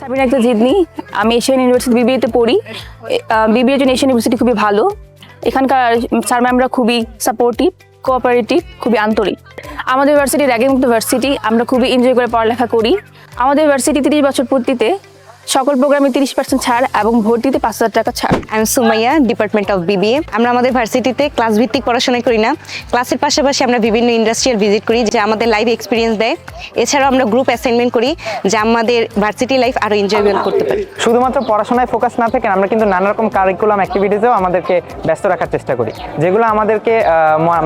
সাবিনা আক্তার জিদনি, আমি Asian university বিবিএতে পড়ি। বিবিএর জন্য এশিয়ান ইউনিভার্সিটি খুবই ভালো। এখানকার স্যার ম্যামরা খুবই সাপোর্টিভ, কোঅপারেটিভ, খুবই আন্তরিক। আমাদের ইউনিভার্সিটি র্যাগিং মুক্ত ভার্সিটি, আমরা খুবই এনজয় করে পড়ালেখা করি। আমাদের ইউনিভার্সিটি 30 বছর পূর্তিতে সকল প্রোগ্রামে 30% ছাড় এবং ভর্তিতে 5,000 টাকা ছাড়। আমি সুমাইয়া, ডিপার্টমেন্ট অফ বিবিএ। আমরা আমাদের ভার্সিটিতে ক্লাস ভিত্তিক পড়াশোনা করি না, ক্লাসের পাশাপাশি আমরা বিভিন্ন ইন্ডাস্ট্রিয়াল ভিজিট করি, যে আমাদের লাইফ এক্সপিরিয়েন্স দেয়। এছাড়াও আমরা গ্রুপ অ্যাসাইনমেন্ট করি, যা আমাদের ভার্সিটি লাইফ আরও এনজয়েবল করতে পারি। শুধুমাত্র পড়াশোনায় ফোকাস না থেকে আমরা কিন্তু নানা রকম কারিকুলাম অ্যাক্টিভিটিসেও আমাদেরকে ব্যস্ত রাখার চেষ্টা করি, যেগুলো আমাদেরকে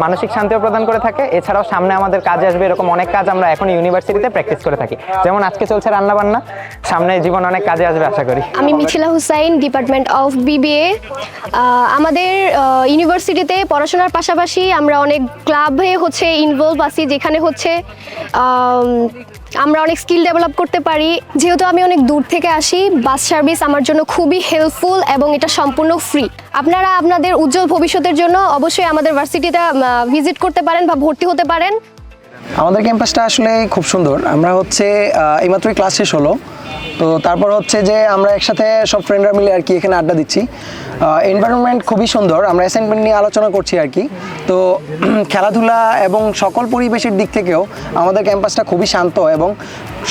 মানসিক শান্তিও প্রদান করে থাকে। এছাড়াও সামনে আমাদের কাজে আসবে এরকম অনেক কাজ আমরা এখন ইউনিভার্সিটিতে প্র্যাকটিস করে থাকি। যেমন আজকে চলছে রান্নাবান্না, সামনে জীবন অনেক কাজে আসবে আশা করি। আমি Mithila Hussain, department of BBA. আমাদের ইউনিভার্সিটিতে পড়াশোনার পাশাপাশি আমরা অনেক ক্লাবে ইনভলভ আছি, যেখানে আমরা অনেক স্কিল ডেভেলপ করতে পারি। যেহেতু আমি অনেক দূর থেকে আসি, বাস সার্ভিস আমার জন্য খুবই হেল্পফুল এবং এটা সম্পূর্ণ ফ্রি। আপনারা আপনাদের উজ্জ্বল ভবিষ্যতের জন্য অবশ্যই আমাদের ভার্সিটিটা ভিজিট করতে পারেন বা ভর্তি হতে পারেন। আমাদের ক্যাম্পাসটা আসলে খুব সুন্দর। আমরা এইমাত্রই ক্লাস শেষ হলো, তো তারপর যে আমরা একসাথে সব ফ্রেন্ডরা মিলে আর কি এখানে আড্ডা দিচ্ছি। এনভায়রনমেন্ট খুবই সুন্দর, আমরা অ্যাসাইনমেন্ট নিয়ে আলোচনা করছি আর কি। তো খেলাধুলা এবং সকল পরিবেশের দিক থেকেও আমাদের ক্যাম্পাসটা খুবই শান্ত এবং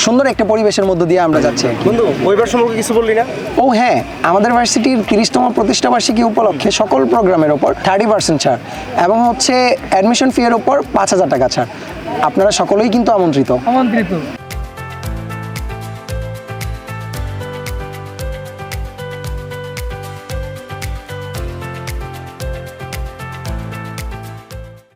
সুন্দর একটা পরিবেশের মধ্য দিয়ে আমরা যাচ্ছি। বন্ধু, ওইবার সম্পর্কে কিছু বললি না? ও হ্যাঁ, আমাদের ভার্সিটির 30তম প্রতিষ্ঠা বার্ষিকী উপলক্ষে সকল প্রোগ্রামের ওপর 30% ছাড় এবং অ্যাডমিশন ফি এর ওপর 5,000 টাকা ছাড়। আপনারা সকলেই কিন্তু আমন্ত্রিত।